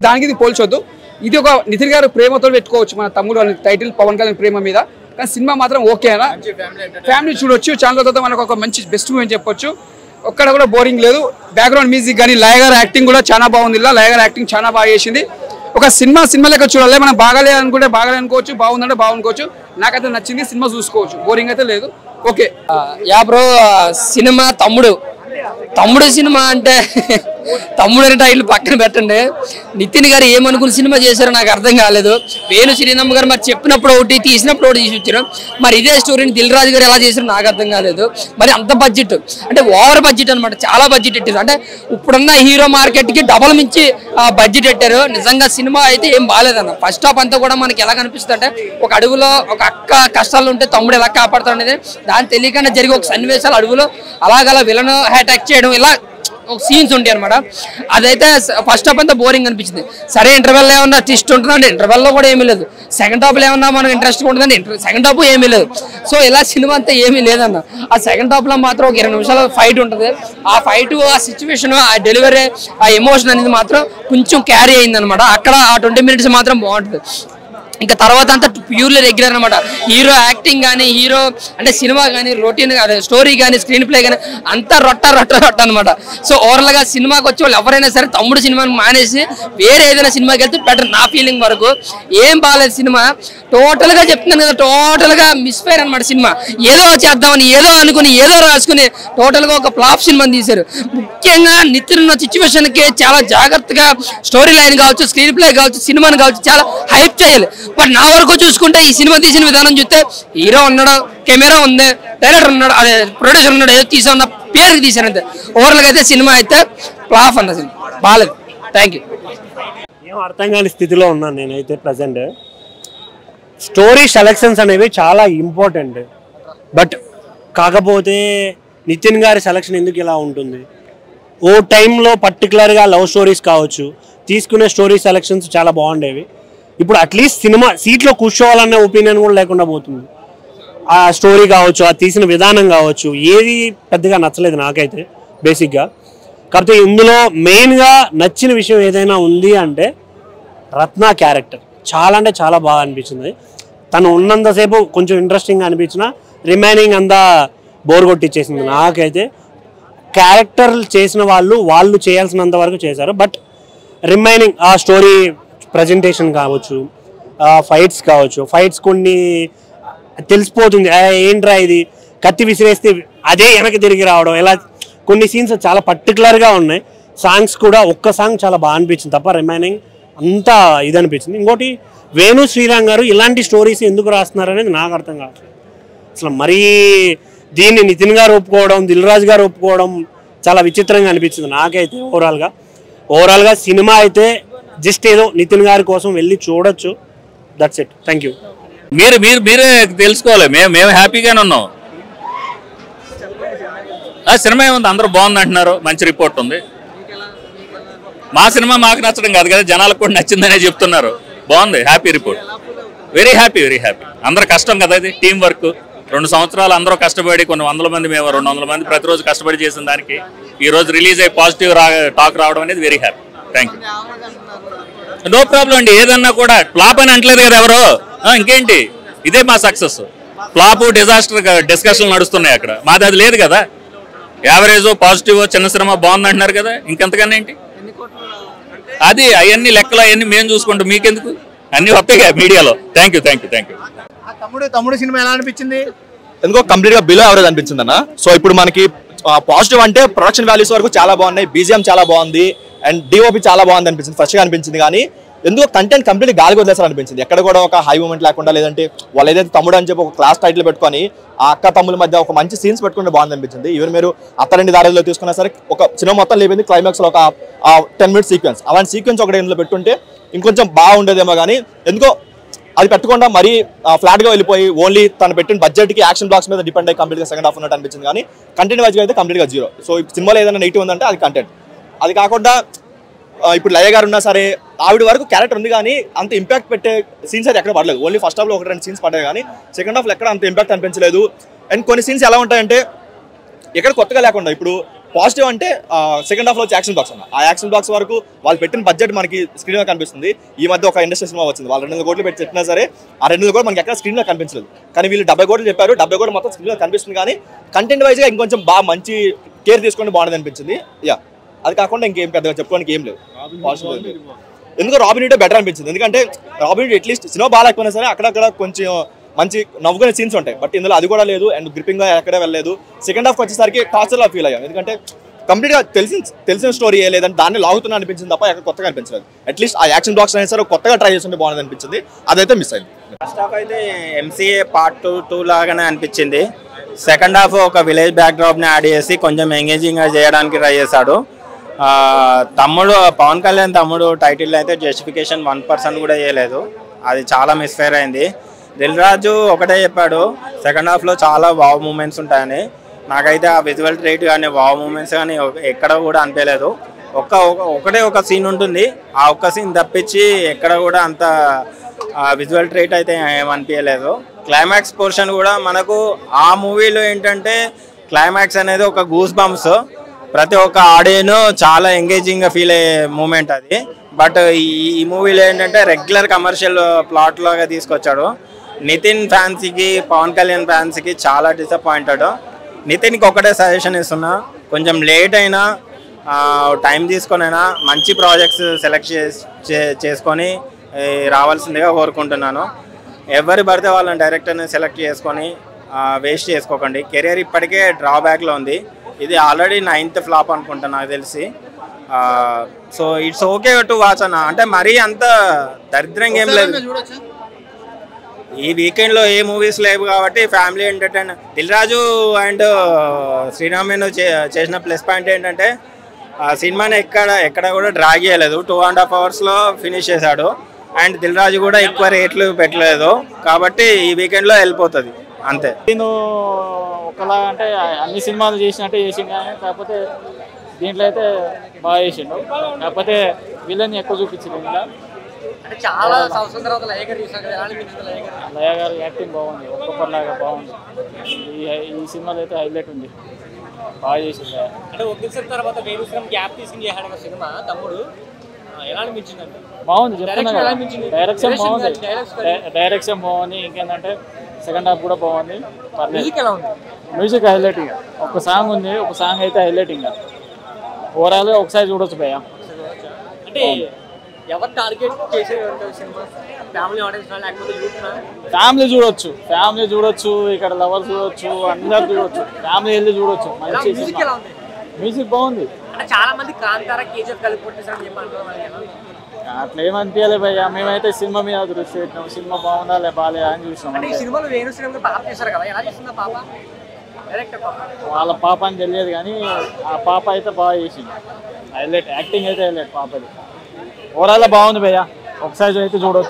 దానికి ఇది పోల్చొద్దు. ఇది ఒక నితిన్ గారు ప్రేమతో పెట్టుకోవచ్చు మన తమ్ముడు అని టైటిల్ పవన్ కళ్యాణ్ ప్రేమ మీద. కానీ సినిమా మాత్రం ఓకే అన్న, ఫ్యామిలీ చూడొచ్చు. చాలా తర్వాత మనకు ఒక మంచి బెస్ట్ మూవీ అని చెప్పొచ్చు. ఒక్కడ కూడా బోరింగ్ లేదు. బ్యాక్గ్రౌండ్ మ్యూజిక్ కానీ లయ గారు యాక్టింగ్ కూడా చాలా బాగుంది. లయ గారు యాక్టింగ్ చాలా బాగా చేసింది. ఒక సినిమా లెక్క చూడాలి. మనం బాగాలేదు అనుకుంటే బాగాలేదు అనుకోవచ్చు, బాగుందంటే బాగునుకోవచ్చు. నాకైతే నచ్చింది. సినిమా చూసుకోవచ్చు, బోరింగ్ అయితే లేదు. ఓకే యా బ్రో, సినిమా తమ్ముడు సినిమా అంటే తమ్ముడు అనే టైటిల్ పక్కన పెట్టండి. నితిన్ గారు ఏమనుకుని సినిమా చేశారో నాకు అర్థం కాలేదు. వేణు శ్రీరామ్ గారు మరి చెప్పినప్పుడు ఒకటి తీసినప్పుడు ఒకటి తీసి వచ్చారు. మరి ఇదే స్టోరీని దిల్ రాజు గారు ఎలా చేశారో నాకు అర్థం కాలేదు. మరి అంత బడ్జెట్ అంటే ఓవర్ బడ్జెట్ అనమాట, చాలా బడ్జెట్ పెట్టారు. అంటే ఇప్పుడున్న హీరో మార్కెట్కి డబల్ మించి బడ్జెట్ పెట్టారు. నిజంగా సినిమా అయితే ఏం బాగాలేదన్న. ఫస్ట్ హాఫ్ అంతా కూడా మనకి ఎలా కనిపిస్తుంది అంటే ఒక అడవిలో ఒక అక్క కష్టాలు ఉంటే తమ్ముడు ఎలా కాపాడుతాడు అనేది దాని తెలియకుండా జరిగే ఒక సన్నివేశాలు అడవిలో అలాగలా విలన్ అటాక్ చేయడం ఇలా ఒక సీన్స్ ఉంటాయి అనమాట. అదైతే ఫస్ట్ హాఫ్ అంతా బోరింగ్ అనిపించింది. సరే ఇంటర్వెల్ ఏమన్నా ట్విస్ట్ ఉంటుందండి, ఇంటర్వెల్లో కూడా ఏమీ లేదు. సెకండ్ హాఫ్లో ఏమన్నా మనకు ఇంట్రెస్ట్ ఉంటుందండి, సెకండ్ హాఫ్ ఏమీ లేదు. సో ఇలా సినిమా అంతా ఏమీ లేదన్న. ఆ సెకండ్ హాఫ్లో మాత్రం ఒక 20 నిమిషాల ఫైట్ ఉంటుంది. ఆ ఫైట్, ఆ సిచ్యువేషన్, ఆ డెలివరీ, ఆ ఎమోషన్ అనేది మాత్రం కొంచెం క్యారీ అయింది అనమాట. అక్కడ ఆ 20 మినిట్స్ మాత్రం బాగుంటుంది. ఇంకా తర్వాత అంతా ప్యూర్లీ రెగ్యులర్ అనమాట. హీరో యాక్టింగ్ కానీ, హీరో అంటే సినిమా కానీ, రొటీన్ అదే స్టోరీ కానీ, స్క్రీన్ ప్లే కానీ అంతా రొట్ట అనమాట. సో ఓవరాల్గా సినిమాకి వచ్చే వాళ్ళు ఎవరైనా సరే తమ్ముడు సినిమాని మానేసి వేరే ఏదైనా సినిమాకి వెళ్తే బెటర్. నా ఫీలింగ్ వరకు ఏం బాగాలేదు సినిమా. టోటల్గా చెప్తున్నాను కదా, టోటల్గా మిస్ఫైర్ అనమాట సినిమా. ఏదో చేద్దామని ఏదో అనుకుని ఏదో రాసుకుని టోటల్గా ఒక ఫ్లాప్ సినిమాని తీశారు. ముఖ్యంగా నితిన్ ఉన్న సిచ్యువేషన్కి చాలా జాగ్రత్తగా స్టోరీ లైన్ కావచ్చు, స్క్రీన్ ప్లే కావచ్చు, సినిమాని కావచ్చు చాలా హైప్ చేయాలి. బట్ నా వరకు చూసుకుంటే ఈ సినిమా తీసిన విధానం చూస్తే హీరో ఉన్నాడు, కెమెరా ఉంది, డైరెక్టర్ ఉన్నాడు, అదే ప్రొడ్యూసర్ ఉన్నాడు, ఏదో తీసా ఉన్న పేరుకి తీసాను అంతే. ఓవరాల్గా అయితే సినిమా అయితే ఫ్లాప్ అన్న, సినిమా బాగాలేదు. Thank you. ఏం అర్థం కాని స్థితిలో ఉన్నాను నేనైతే ప్రజెంట్. స్టోరీ సెలెక్షన్స్ అనేవి చాలా ఇంపార్టెంట్. బట్ కాకపోతే నితిన్ గారి సెలెక్షన్ ఎందుకు ఇలా ఉంటుంది? ఓ టైంలో పర్టికులర్గా లవ్ స్టోరీస్ కావచ్చు, తీసుకునే స్టోరీ సెలెక్షన్స్ చాలా బాగుండేవి. ఇప్పుడు అట్లీస్ట్ సినిమా సీట్లో కూర్చోవాలనే ఒపీనియన్ కూడా లేకుండా పోతుంది. ఆ స్టోరీ కావచ్చు, ఆ తీసిన విధానం కావచ్చు, ఏది పెద్దగా నచ్చలేదు నాకైతే బేసిక్గా. కాకపోతే ఇందులో మెయిన్గా నచ్చిన విషయం ఏదైనా ఉంది అంటే రత్న క్యారెక్టర్ చాలా అంటే చాలా బాగా అనిపించింది. తను ఉన్నంతసేపు కొంచెం ఇంట్రెస్టింగ్గా అనిపించిన రిమైనింగ్ అంతా బోర్ కొట్టిచ్చేసింది నాకైతే. క్యారెక్టర్ చేసిన వాళ్ళు చేయాల్సినంత వరకు చేశారు. బట్ రిమైనింగ్ ఆ స్టోరీ ప్రజెంటేషన్ కావచ్చు, ఫైట్స్ కావచ్చు, ఫైట్స్ కొన్ని తెలిసిపోతుంది ఏంట్రా ఇది కత్తి విసిరేస్తే అదే వెనక్కి తిరిగి రావడం, ఇలా కొన్ని సీన్స్ చాలా పర్టికులర్గా ఉన్నాయి. సాంగ్స్ కూడా ఒక్క సాంగ్ చాలా బాగా అనిపించింది తప్ప రిమైనింగ్ అంతా ఇది అనిపించింది. ఇంకోటి వేణు శ్రీరామ్ గారు ఇలాంటి స్టోరీస్ ఎందుకు రాస్తున్నారు అనేది నాకు అర్థం కావట్లేదు అసలు. మరీ దీన్ని నితిన్ గారు ఒప్పుకోవడం, దిల్ రాజు గారు ఒప్పుకోవడం చాలా విచిత్రంగా అనిపించింది నాకైతే. ఓవరాల్గా సినిమా అయితే జస్ట్ ఏదో నితిన్ గారి కోసం వెళ్ళి చూడొచ్చు. That's it. Thank you. మీరే తెలుసుకోవాలి. మేము హ్యాపీగానే ఉన్నాం. సినిమా ఏముంది, అందరూ బాగుంది అంటున్నారు, మంచి రిపోర్ట్ ఉంది. మా సినిమా మాకు నచ్చడం కాదు కదా, జనాలకు కూడా నచ్చిందనే చెప్తున్నారు. బాగుంది, హ్యాపీ రిపోర్ట్. Very happy. అందరూ కష్టం కదా, ఇది టీం వర్క్. 2 సంవత్సరాలు అందరూ కష్టపడి, కొన్ని 100 మంది, మేము 200 మంది ప్రతిరోజు కష్టపడి చేసిన దానికి ఈ రోజు రిలీజ్ అయ్యి పాజిటివ్ టాక్ రావడం అనేది very happy. Thank you. No problem అండి. ఏదన్నా కూడా ఫ్లాప్ అని అంటలేదు కదా ఎవరో. ఇంకేంటి, ఇదే మా సక్సెస్. ఫ్లాప్ డిజాస్టర్ డిస్కషన్లు నడుస్తున్నాయి అక్కడ. మాది అది లేదు కదా. యావరేజ్ పాజిటివ్ చిన్న సినిమా బాగుంది అంటున్నారు కదా, ఇంకెంతకన్నా ఏంటి అది. అవన్నీ లెక్కలు అవన్నీ మేము చూసుకుంటాం, మీకెందుకు, అన్ని వస్తాయి మీడియాలో. Thank you. తమ్ముడు సినిమా ఎలా అనిపించింది? ఎందుకో కంప్లీట్ గా బిలో యావరేజ్ అనిపించింది అన్న. సో ఇప్పుడు మనకి పాజిటివ్ అంటే ప్రొడక్షన్ వాల్యూస్ వరకు చాలా బాగున్నాయి, బీజిఎం చాలా బాగుంది, అండ్ డిఓపి చాలా బాగుంది అనిపించింది, ఫ్రెష్గా అనిపించింది. కానీ ఎందుకో కంటెంట్ కంప్లీట్ గాలికి వదిలేసారు అనిపించింది. ఎక్కడ కూడా ఒక హై మూమెంట్ లేకుండా, లేదంటే వాళ్ళు ఏదైతే తమ్ముడు అని చెప్పి ఒక క్లాస్ టైటిల్ పెట్టుకొని ఆ అక్క తమ్ముల మధ్య ఒక మంచి సీన్స్ పెట్టుకుంటే బాగుంది అనిపించింది. ఈవెన్ మీరు అత్తరండి దారిలో తీసుకున్నా సరే ఒక సినిమా మొత్తం లేపింది క్లైమాక్స్లో ఒక 10 మినిట్స్ సీక్వెన్స్, అలాంటి సీక్వెన్స్ ఒకటి ఇందులో పెట్టుంటే ఇంకొంచెం బాగుండేదేమో. కానీ ఎందుకో అది పెట్టకుండా మరీ ఫ్లాట్గా వెళ్ళిపోయి ఓన్లీ తను పెట్టిన బడ్జెట్కి యాక్షన్ బ్లాక్స్ మీద డిపెండ్ అయ్యి కంప్లీట్గా సెకండ్ హాఫ్ ఉన్నట్టు అనిపించింది. కానీ కంటెంట్ వైజ్గా అయితే కంప్లీట్గా జీరో. సో సినిమాలో ఏదైనా నెగిటివ్ ఉందంటే అది కంటెంట్. అది కాకుండా ఇప్పుడు లయ గారు ఉన్నా సరే ఆవిడ వరకు క్యారెక్టర్ ఉంది, కానీ అంత ఇంపాక్ట్ పెట్టే సీన్స్ అయితే ఎక్కడ పడలేదు. ఓన్లీ ఫస్ట్ హాఫ్లో 1-2 సీన్స్ పడ్డాయి, కానీ సెకండ్ హాఫ్లో ఎక్కడ అంత ఇంపాక్ట్ అనిపించలేదు. అండ్ కొన్ని సీన్స్ ఎలా ఉంటాయంటే ఎక్కడ కొత్తగా లేకుండా, ఇప్పుడు పాజిటివ్ అంటే సెకండ్ హాఫ్లో వచ్చే యాక్షన్ బాక్స్ అన్న. ఆ యాక్షన్ బాక్స్ వరకు వాళ్ళు పెట్టిన బడ్జెట్ మనకి స్క్రీన్ లో కనిపిస్తుంది. ఈ మధ్య ఒక ఇండస్ట్రీ సినిమా వచ్చింది, వాళ్ళు 200 కోట్లు పెట్టి చెప్పినా సరే ఆ 200 కోట్లు మనకి ఎక్కడ స్క్రీన్ లో కనిపించలేదు. కానీ వీళ్ళు 70 కోట్లు చెప్పారు, 70 కోట్లు మొత్తం స్క్రీన్ లో కనిపిస్తుంది. కానీ కంటెంట్ వైజ్ గా ఇంకొంచెం బాగా మంచి కేర్ తీసుకొని బాగుంది అనిపించింది. యా, అది కాకుండా ఇంకేం పెద్దగా చెప్పుకోవడానికి ఏం లేదు. ఎందుకో రాబిన్ హుడ్ బెటర్ అనిపించింది. ఎందుకంటే రాబిన్ హుడ్ అట్లీస్ట్ సినిమా బాగా లేకపోయినా సరే అక్కడక్కడ కొంచెం మంచి నవ్వుకునే సీన్స్ ఉంటాయి. బట్ ఇందులో అది కూడా లేదు అండ్ గ్రిప్పింగ్ గా ఎక్కడే వెళ్ళలేదు. సెకండ్ హాఫ్ వచ్చేసరికి టార్చర్ లా ఫీల్ అయ్యాం. ఎందుకంటే కంప్లీట్ గా తెలిసిన స్టోరీ లేదంటే దాన్ని లాగుతున్నా అనిపించింది తప్ప ఎక్కడ కొత్తగా అనిపించలేదు. అట్లీస్ట్ ఆ యాక్షన్ బాక్స్ అయినా సరే కొత్తగా ట్రై చేస్తుంటే బాగుంది అనిపించింది. అదైతే మిస్ అయింది. ఫస్ట్ హాఫ్ అయితే MCA Part 2 లాగానే అనిపించింది. సెకండ్ హాఫ్ ఒక విలేజ్ బ్యాక్ డ్రాప్ ని యాడ్ చేసి కొంచెం ఎంగేజింగ్ గా చేయడానికి ట్రై చేశాడు. తమ్ముడు పవన్ కళ్యాణ్ తమ్ముడు టైటిల్ అయితే జస్టిఫికేషన్ 1% కూడా చేయలేదు. అది చాలా మిస్ఫైర్ అయింది. దిల్ రాజు ఒకటే చెప్పాడు సెకండ్ హాఫ్లో చాలా వావ్ మూమెంట్స్ ఉంటాయని. నాకైతే ఆ విజువల్ ట్రీట్ కానీ వావ్ మూమెంట్స్ కానీ ఎక్కడ కూడా అనిపించలేదు. ఒకటే ఒక సీన్ ఉంటుంది, ఆ ఒక్క సీన్ తప్పించి ఎక్కడ కూడా అంత విజువల్ ట్రీట్ అయితే ఏమనిపించలేదు. క్లైమాక్స్ పోర్షన్ కూడా మనకు ఆ మూవీలో ఏంటంటే క్లైమాక్స్ అనేది ఒక గూస్ బంప్స్, ప్రతి ఒక్క ఆడియన్ చాలా ఎంగేజింగ్గా ఫీల్ అయ్యే మూమెంట్ అది. బట్ ఈ మూవీలో ఏంటంటే రెగ్యులర్ కమర్షియల్ ప్లాట్ లాగా తీసుకొచ్చాడు. నితిన్ ఫ్యాన్స్కి పవన్ కళ్యాణ్ ఫ్యాన్స్కి చాలా డిసప్పాయింటెడ్. నితిన్కి ఒకటే సజెషన్ ఇస్తున్నా, కొంచెం లేట్ అయినా టైం తీసుకొనైనా మంచి ప్రాజెక్ట్స్ సెలెక్ట్ చేసుకొని రావాల్సిందిగా కోరుకుంటున్నాను. ఎవరు పడితే వాళ్ళని డైరెక్టర్ని సెలెక్ట్ చేసుకొని వేస్ట్ చేసుకోకండి. కెరియర్ ఇప్పటికే డ్రాబ్యాక్లో ఉంది. ఇది ఆల్రెడీ 9th ఫ్లాప్ అనుకుంటా నాకు తెలిసి. So it's okay to watch అన్న. అంటే మరీ అంత దరిద్రంగా ఏం లేదు. ఈ వీకెండ్లో ఏ మూవీస్ లేవు కాబట్టి family entertain. Dil Raju and శ్రీరామేను చేసిన ప్లస్ పాయింట్ ఏంటంటే ఆ సినిమాని ఎక్కడ కూడా డ్రాగ్ చేయలేదు. 2.5 అవర్స్లో ఫినిష్ చేశాడు. అండ్ దిల్ రాజు కూడా ఎక్కువ రేట్లు పెట్టలేదు కాబట్టి ఈ వీకెండ్లో వెళ్ళిపోతుంది అంతే. నేను ఒకలా అంటే అన్ని సినిమాలు చేసినట్టే చేసిండు, కానీ కాకపోతే దీంట్లో అయితే బాగా చేసిండు. కాకపోతే వీళ్ళని ఎక్కువ చూపించింది. ఇలా అంటే చాలా సంవత్సరం తర్వాత లయ గారు చూసారు కదా, లయ గారు యాక్టింగ్ బాగుంది, ఒక్కొక్కలాగా బాగుంది. ఈ సినిమాలో అయితే హైలైట్ ఉంది, బాగా చేసింది. అంటే ఒకేసారి తర్వాత వేరుశ్రమ గ్యాప్ తీసుకుని చేశాడు కదా సినిమా తమ్ముడు, ఎలా అనిపించిందండి? బాగుంది, చెప్తున్నా కదా, డైరెక్షన్ బాగుంది, డైరెక్షన్ బాగుంది. ఇంకేంటంటే సెకండ్ హాఫ్ కూడా బాగుంది. మ్యూజిక్ ఎలా ఉంది? Music highlight. ఇంకా ఒక సాంగ్ ఉంది, ఒక సాంగ్ అయితే హైలైట్. ఇంకా ఓవరాల్గా ఒకసారి చూడొచ్చు భయ్య. అంటే ఎవరు టార్గెట్ చేసే సినిమా? ఫ్యామిలీ ఆడియన్స్ లేకపోతే యూత్? ఫ్యామిలీ చూడొచ్చు, ఇక్కడ లవర్స్ చూడొచ్చు, అందరు చూడొచ్చు, ఫ్యామిలీ వెళ్ళి చూడొచ్చు. మంచి మ్యూజిక్ ఎలా ఉంది? మ్యూజిక్ బాగుంది. అంటే చాలా మంది కాంతార KGF కలిపి కొట్టేసారని చెప్పి అట్లా ఏమనిపించలే భయ్య. మేమైతే సినిమా మీద దృష్టి పెట్టినాం, సినిమా బాగుందా లే బాగాలేదా అని చూసినాం. అంటే ఈ సినిమాలో వేణుశ్రీరామ్ పాప చేశారు కదా, ఎలా చేసిందా పాప? డైరెక్టర్ పాప, వాళ్ళ పాప అని తెలియదు కానీ ఆ పాప అయితే బాగా చేసింది. హైలైట్, యాక్టింగ్ అయితే హైలైట్ పాపది. ఓవరాల్ బాగుంది భయ్య, ఒకసారి అయితే చూడవచ్చు.